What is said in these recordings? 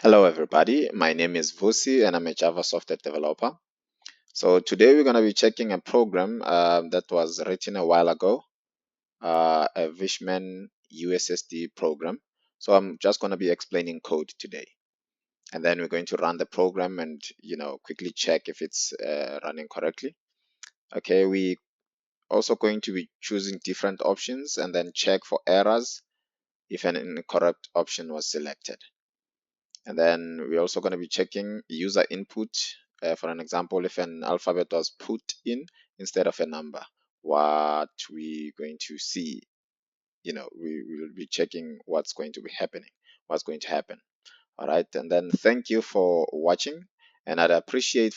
Hello everybody, my name is Vusi and I'm a Java software developer. So today we're going to be checking a program that was written a while ago, a Vishman USSD program. So I'm just going to be explaining code today. And then we're going to run the program and quickly check if it's running correctly. Okay, we also going to be choosing different options and then check for errors if an incorrect option was selected. And then we're also going to be checking user input. For an example, if an alphabet was put in instead of a number, what we going to see, we will be checking what's going to be happening, what's going to happen. All right. And then thank you for watching. And I'd appreciate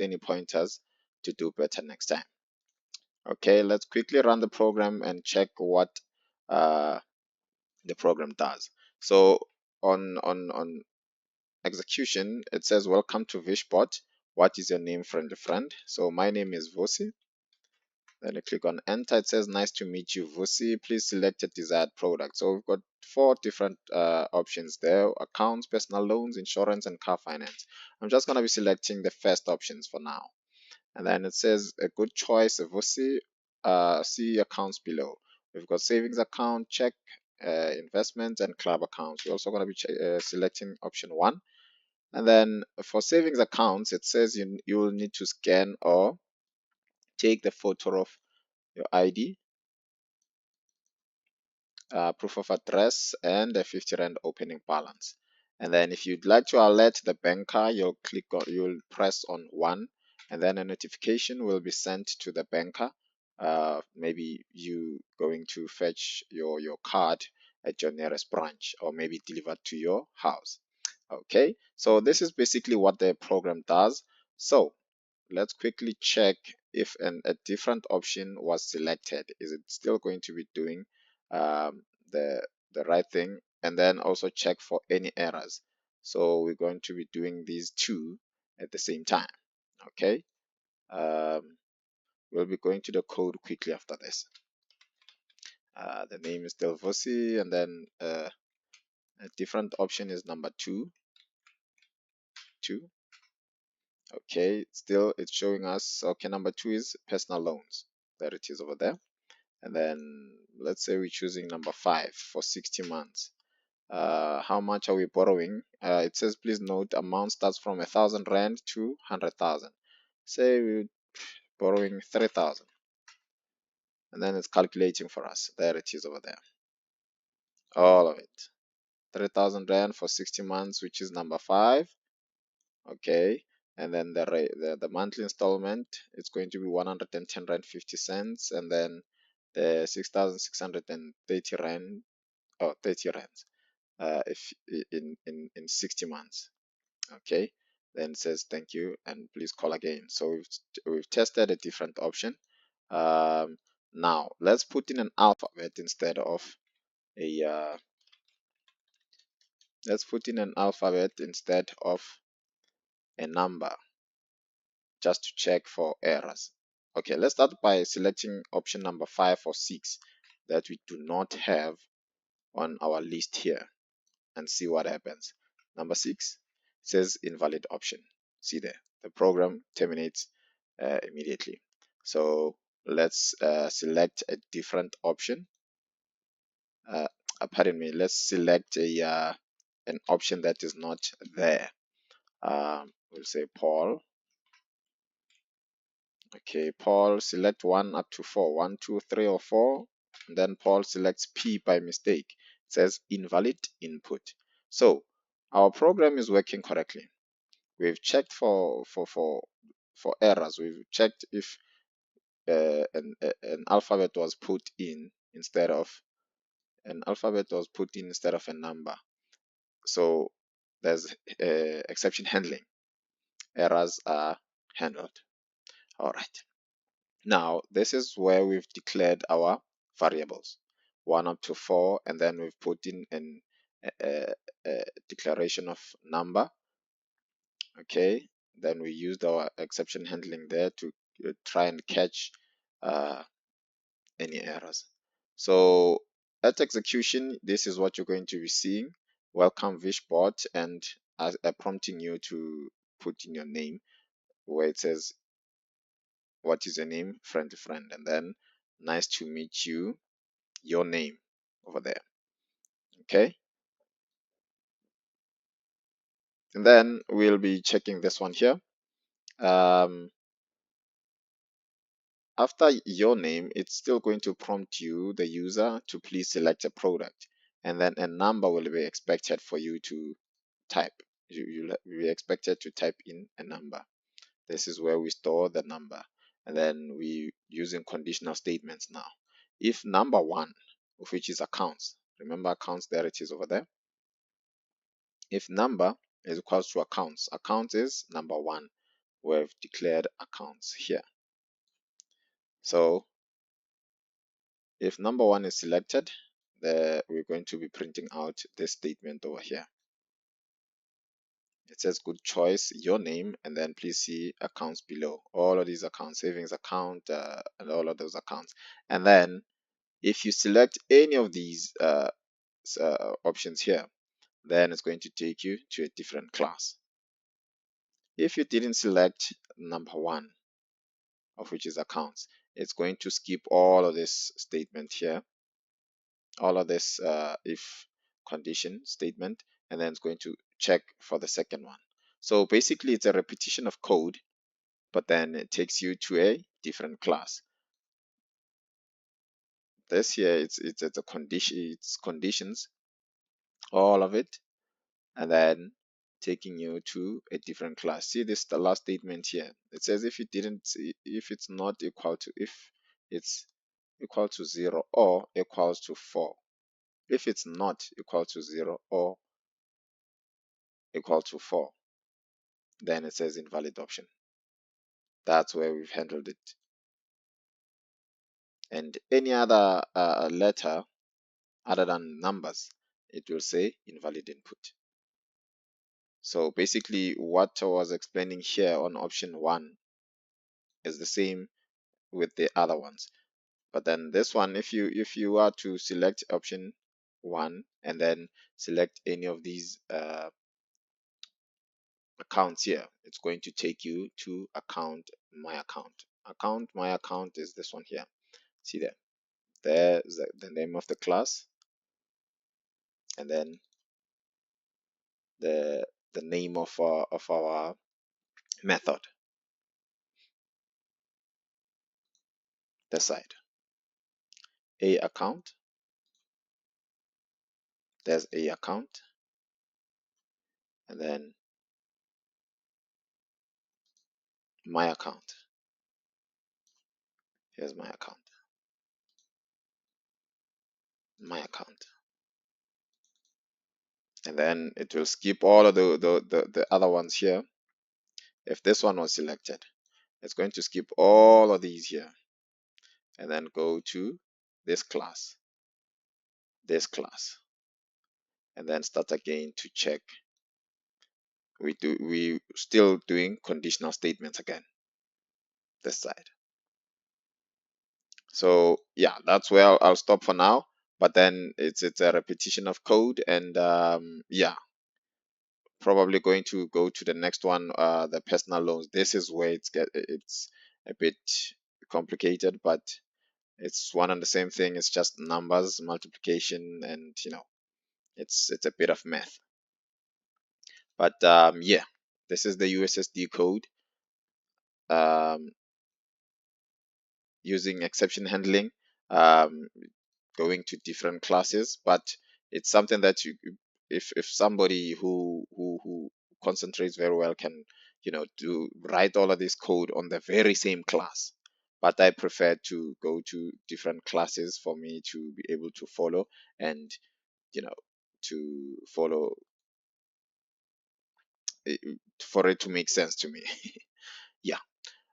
any pointers to do better next time. Okay, let's quickly run the program and check what uh, the program does. So on execution, it says, welcome to Vishbot. What is your name, friendly friend? So my name is Vusi. Then you click on enter. It says, nice to meet you, Vusi. Please select a desired product. So we've got four different options there: accounts, personal loans, insurance, and car finance. I'm just going to be selecting the first options for now. And then it says, a good choice, Vusi. See accounts below. We've got savings account, check, investments, and club accounts. We're also going to be selecting option one. And then for savings accounts, it says you will need to scan or take the photo of your ID, proof of address, and a 50 Rand opening balance. And then if you'd like to alert the banker, you'll press on 1, and then a notification will be sent to the banker. Maybe you going to fetch your card at your nearest branch, or maybe delivered to your house. Okay, so this is basically what the program does. So let's quickly check if a different option was selected. Is it still going to be doing um, the right thing? And then also check for any errors. So we're going to be doing these two at the same time. Okay, we'll be going to the code quickly after this. The name is still Vusi, and then a different option is number two. Okay, still it's showing us, okay, number 2 is personal loans. There it is over there. And then let's say we're choosing number 5 for 60 months. How much are we borrowing? It says, please note, amount starts from 1,000 Rand to 100,000. Say we're borrowing 3,000. And then it's calculating for us. There it is over there. All of it. 3,000 Rand for 60 months, which is number 5. Okay, and then the monthly installment, it's going to be 110 Rand 50 cents, and then the 6,630 Rand, or 30 rands, if in 60 months. Okay, then it says thank you and please call again. So we've tested a different option. Now let's put in an alphabet instead of a a number, just to check for errors. Okay, let's start by selecting option number 5 or 6 that we do not have on our list here and see what happens. Number 6 says invalid option. See there, the program terminates immediately. So let's select a different option. Pardon me, let's select an option that is not there. We'll say Paul. Okay, Paul, select 1 up to 4. 1, 2, 3, or 4. And then Paul selects P by mistake. It says invalid input. So our program is working correctly. We've checked for errors. We've checked if an alphabet was put in instead of a number. So there's exception handling. Errors are handled. All right. Now, this is where we've declared our variables, 1 up to 4, and then we've put in a declaration of number. Okay, then we used our exception handling there to try and catch any errors. So at execution, this is what you're going to be seeing. welcome Vishbot, and prompting you to put in your name where it says what is your name, friend to friend, and then nice to meet you, your name over there. Okay, and then we'll be checking this one here. After your name, it's still going to prompt you, the user, to please select a product, and then a number will be expected for you to type. You'll be expected to type in a number. This is where we store the number, and then we using conditional statements now. If number one, of which is accounts, remember accounts, there it is over there. If number is equals to accounts, account is number one. We've declared accounts here. So if number one is selected, we're going to be printing out this statement over here. It says good choice, your name, and then please see accounts below. All of these accounts, savings account, and all of those accounts. And then if you select any of these options here, then it's going to take you to a different class. If you didn't select number one, of which is accounts, it's going to skip all of this statement here, all of this if condition statement, and then it's going to check for the second one. So basically it's a repetition of code, but then it takes you to a different class. This here, it's a condition, it's conditions, all of it, and then taking you to a different class. See this, the last statement here. It says if it's not equal to, if it's equal to 0 or equals to 4. If it's not equal to 0 or equal to 4, then it says invalid option. That's where we've handled it. And any other letter other than numbers, it will say invalid input. So basically what I was explaining here on option 1 is the same with the other ones. But then this one, if you are to select option 1 and then select any of these accounts here, it's going to take you to account my account. Account my account is this one here. See there. There's the name of the class, and then the name of our method. This side, a account. There's a account, and then my account. Here's my account. My account. And then it will skip all of the other ones here. If this one was selected, it's going to skip all of these here and then go to this class, and then start again to check. We still doing conditional statements again, this side. So yeah, that's where I'll stop for now. But then it's a repetition of code, and yeah, probably going to go to the next one, the personal loans. This is where it's a bit complicated, but it's one and the same thing. It's just numbers, multiplication, and it's a bit of math. But yeah, this is the USSD code using exception handling, going to different classes. But it's something that if somebody who concentrates very well can do write all of this code on the very same class. But I prefer to go to different classes for me to be able to follow, and to follow for it to make sense to me. Yeah.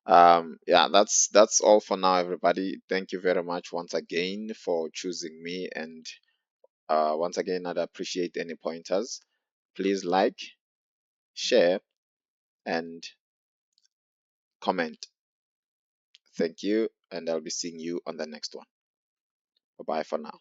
Yeah, that's all for now, everybody. Thank you very much once again for choosing me, and once again, I'd appreciate any pointers. Please like, share, and comment. Thank you, and I'll be seeing you on the next one. Bye bye for now.